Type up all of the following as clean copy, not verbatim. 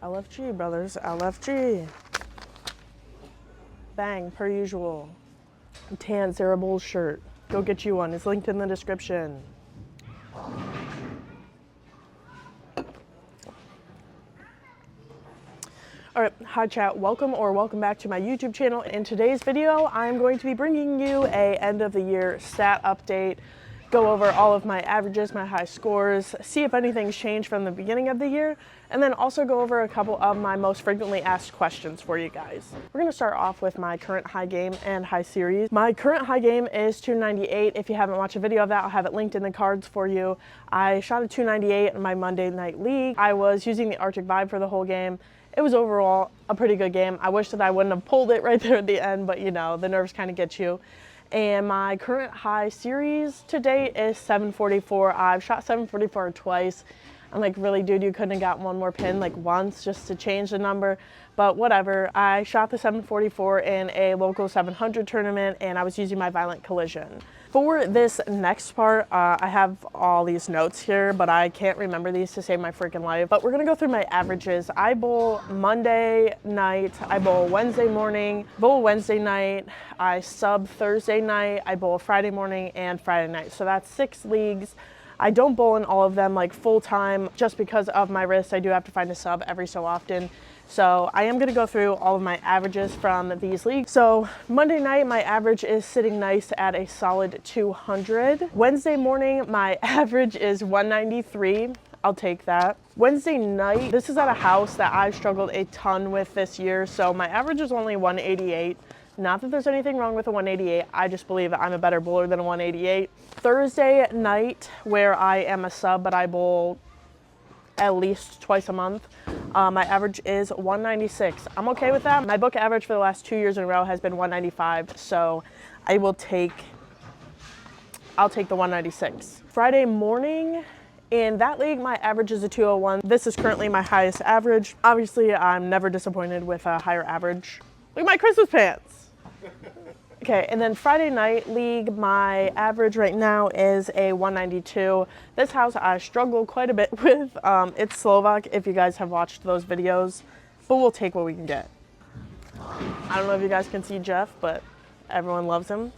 LFG, brothers, LFG. Bang, per usual. Tan Sarah Bowls shirt. Go get you one. It's linked in the description. All right, hi chat, welcome back to my YouTube channel. In today's video, I'm going to be bringing you a end of the year stat update, go over all of my averages, my high scores, see if anything's changed from the beginning of the year, and then also go over a couple of my most frequently asked questions for you guys. We're gonna start off with my current high game and high series. My current high game is 298. If you haven't watched a video of that, I'll have it linked in the cards for you. I shot a 298 in my Monday night league. I was using the Arctic Vibe for the whole game. It was overall a pretty good game. I wish that I wouldn't have pulled it right there at the end, but you know, the nerves kind of get you. And my current high series to date is 744. I've shot 744 twice. I'm like, really, dude, you couldn't have got one more pin like once just to change the number, but whatever. I shot the 744 in a local 700 tournament and I was using my Violent Collision. For this next part, I have all these notes here, but I can't remember these to save my freaking life. But we're gonna go through my averages. I bowl Monday night, I bowl Wednesday morning, bowl Wednesday night, I sub Thursday night, I bowl Friday morning and Friday night. So that's 6 leagues. I don't bowl in all of them like full time just because of my wrist. I do have to find a sub every so often. So I am gonna go through all of my averages from these leagues. So Monday night, my average is sitting nice at a solid 200. Wednesday morning, my average is 193. I'll take that. Wednesday night, this is at a house that I've struggled a ton with this year. So my average is only 188. Not that there's anything wrong with a 188, I just believe that I'm a better bowler than a 188. Thursday night, where I am a sub, but I bowl at least twice a month, my average is 196. I'm okay with that. My book average for the last 2 years in a row has been 195, so I'll take the 196. Friday morning, in that league, my average is a 201. This is currently my highest average. Obviously, I'm never disappointed with a higher average. Look at my Christmas pants. Okay, and then Friday night league, my average right now is a 192. This house I struggle quite a bit with. It's Slovak, if you guys have watched those videos, but we'll take what we can get. I don't know if you guys can see Jeff, but everyone loves him.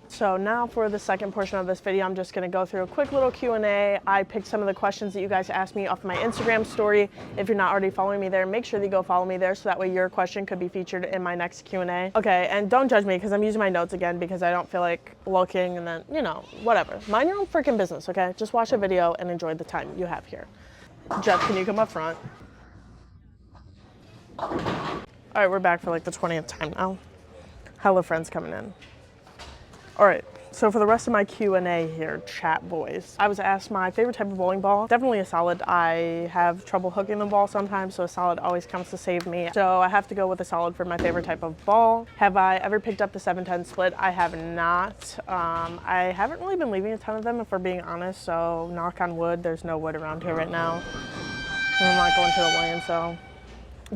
So now for the second portion of this video, I'm just gonna go through a quick little Q&A. I picked some of the questions that you guys asked me off my Instagram story. If you're not already following me there, make sure that you go follow me there so that way your question could be featured in my next Q&A. Okay, and don't judge me because I'm using my notes again because I don't feel like looking and then, you know, whatever. Mind your own freaking business, okay? Just watch a video and enjoy the time you have here. Jeff, can you come up front? All right, we're back for like the 20th time now. Hella friends coming in. All right, so for the rest of my Q&A here, chat boys, I was asked my favorite type of bowling ball. Definitely a solid. I have trouble hooking the ball sometimes, so a solid always comes to save me. So I have to go with a solid for my favorite type of ball. Have I ever picked up the 710 split? I have not. I haven't really been leaving a ton of them, if we're being honest, so knock on wood, there's no wood around here right now. I'm not going to the lane, so.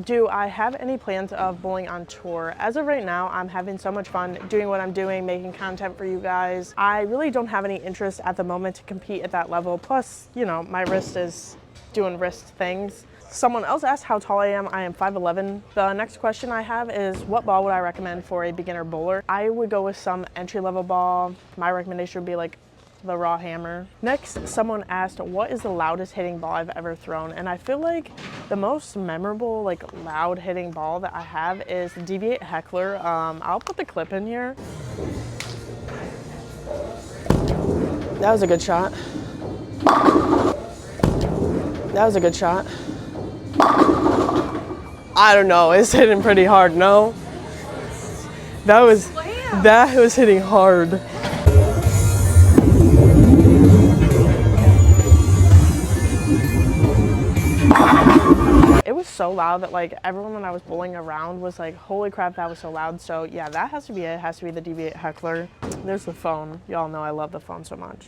Do I have any plans of bowling on tour? As of right now, I'm having so much fun doing what I'm doing, making content for you guys. I really don't have any interest at the moment to compete at that level. Plus, you know, my wrist is doing wrist things. Someone else asked how tall I am. I am 5'11". The next question I have is, what ball would I recommend for a beginner bowler? I would go with some entry-level ball. My recommendation would be like the raw hammer. Next, someone asked, what is the loudest hitting ball I've ever thrown? And I feel like the most memorable, like loud hitting ball that I have is the Deviate Heckler. I'll put the clip in here. That was a good shot. That was a good shot. I don't know, it's hitting pretty hard, no? That was hitting hard. It was so loud that like everyone when I was bowling around was like, holy crap, that was so loud. So yeah, that has to be it. It has to be the Deviate Heckler. There's the phone. Y'all know I love the phone so much.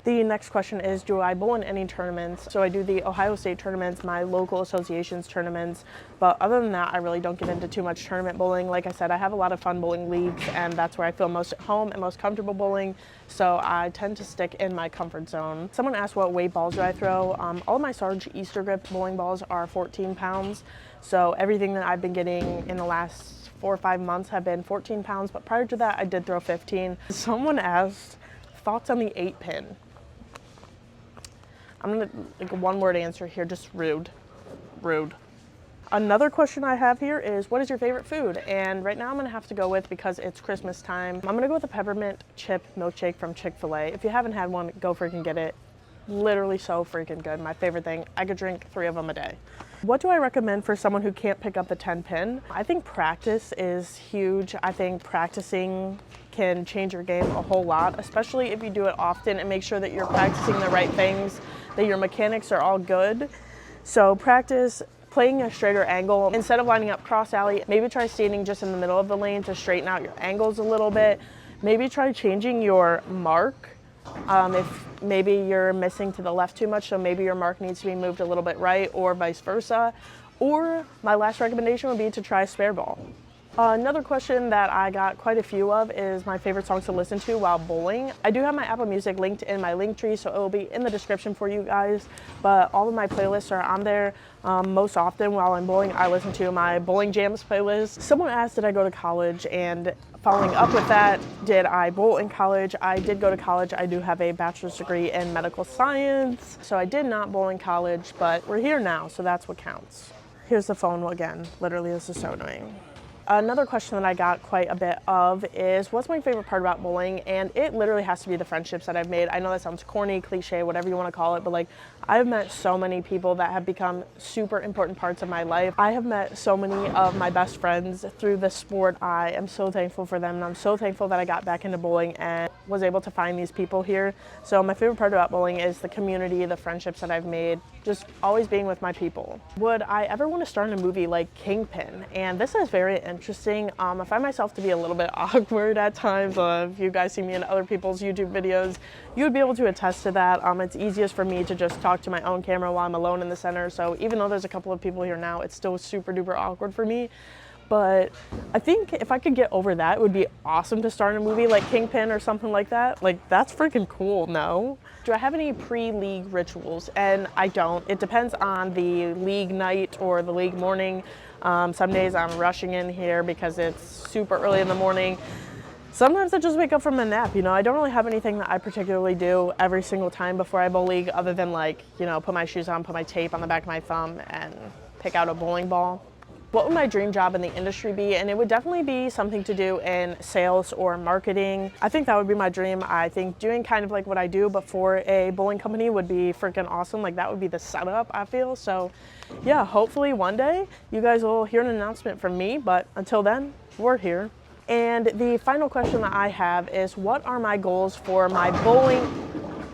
The next question is, do I bowl in any tournaments? So I do the Ohio State tournaments, my local associations tournaments, but other than that, I really don't get into too much tournament bowling. Like I said, I have a lot of fun bowling leagues, and that's where I feel most at home and most comfortable bowling. so I tend to stick in my comfort zone. Someone asked what weight balls do I throw. All of my Sarge Easter grip bowling balls are 14 pounds, so everything that I've been getting in the last 4 or 5 months have been 14 pounds, but prior to that I did throw 15. Someone asked thoughts on the 8-pin. I'm gonna, like, a one-word answer here, just rude. Rude. Another question I have here is, what is your favorite food? And right now I'm gonna have to go with, because it's Christmas time, I'm gonna go with a peppermint chip milkshake from Chick-fil-A. If you haven't had one, go freaking get it. Literally so freaking good. My favorite thing. I could drink 3 of them a day. What do I recommend for someone who can't pick up the 10-pin? I think practice is huge. I think practicing can change your game a whole lot, especially if you do it often, and make sure that you're practicing the right things, that your mechanics are all good. So practice playing a straighter angle. Instead of lining up cross alley, maybe try standing just in the middle of the lane to straighten out your angles a little bit. Maybe try changing your mark. If maybe you're missing to the left too much, so maybe your mark needs to be moved a little bit right, or vice versa. Or my last recommendation would be to try spare ball. Another question that I got quite a few of is my favorite songs to listen to while bowling. I do have my Apple Music linked in my link tree, so it will be in the description for you guys, but all of my playlists are on there. Most often while I'm bowling, I listen to my Bowling Jams playlist. Someone asked, did I go to college? And following up with that, did I bowl in college? I did go to college. I do have a bachelor's degree in medical science, so I did not bowl in college, but we're here now, so that's what counts. Here's the phone again. Literally, this is so annoying. Another question that I got quite a bit of is, what's my favorite part about bowling? And it literally has to be the friendships that I've made. I know that sounds corny, cliche, whatever you want to call it, but like, I've met so many people that have become super important parts of my life. I have met so many of my best friends through the sport. I am so thankful for them, and I'm so thankful that I got back into bowling and was able to find these people here. So my favorite part about bowling is the community, the friendships that I've made, just always being with my people. Would I ever want to star in a movie like Kingpin? And this is very interesting. I find myself to be a little bit awkward at times. If you guys see me in other people's YouTube videos, you would be able to attest to that. It's easiest for me to just talk to my own camera while I'm alone in the center. So even though there's a couple of people here now, it's still super duper awkward for me. But I think if I could get over that, it would be awesome to star in a movie like Kingpin or something like that. Like, that's freaking cool, no? Do I have any pre-league rituals? And I don't. It depends on the league night or the league morning. Some days I'm rushing in here because it's super early in the morning. Sometimes I just wake up from a nap, you know. I don't really have anything that I particularly do every single time before I bowl league, other than, like, you know, put my shoes on, put my tape on the back of my thumb, and pick out a bowling ball. What would my dream job in the industry be? And it would definitely be something to do in sales or marketing. I think that would be my dream. I think doing kind of like what I do, but for a bowling company, would be freaking awesome. Like, that would be the setup, I feel. So yeah, hopefully one day you guys will hear an announcement from me, but until then, we're here. And the final question that I have is, what are my goals for my bowling?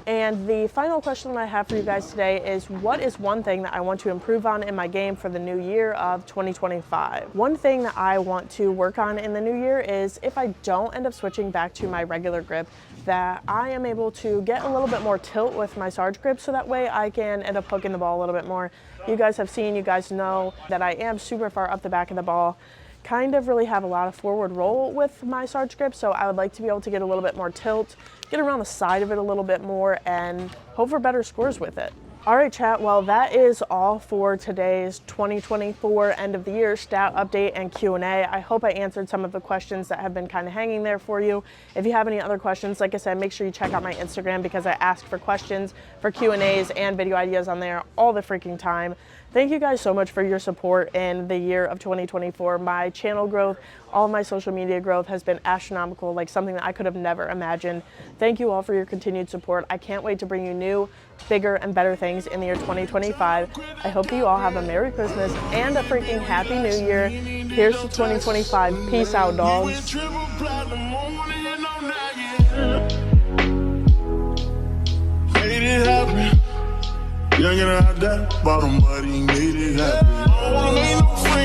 And the final question that I have for you guys today is, what is one thing that I want to improve on in my game for the new year of 2025? One thing that I want to work on in the new year is, if I don't end up switching back to my regular grip, that I am able to get a little bit more tilt with my Sarge grip, so that way I can end up hooking the ball a little bit more. You guys have seen, you guys know that I am super far up the back of the ball. Kind of really have a lot of forward roll with my Sarge grip, so I would like to be able to get a little bit more tilt, get around the side of it a little bit more, and hope for better scores with it. All right, chat, well, that is all for today's 2024 end of the year stat update and Q&A. I hope I answered some of the questions that have been kind of hanging there for you. If you have any other questions, like I said, make sure you check out my Instagram, because I ask for questions for Q&As and video ideas on there all the freaking time. Thank you guys so much for your support in the year of 2024. My channel growth, all of my social media growth has been astronomical, like something that I could have never imagined. Thank you all for your continued support. I can't wait to bring you new, bigger, and better things in the year 2025. I hope that you all have a Merry Christmas and a freaking Happy New Year. Here's to 2025. Peace out, dogs. Young and I that bottom, but he made it happen.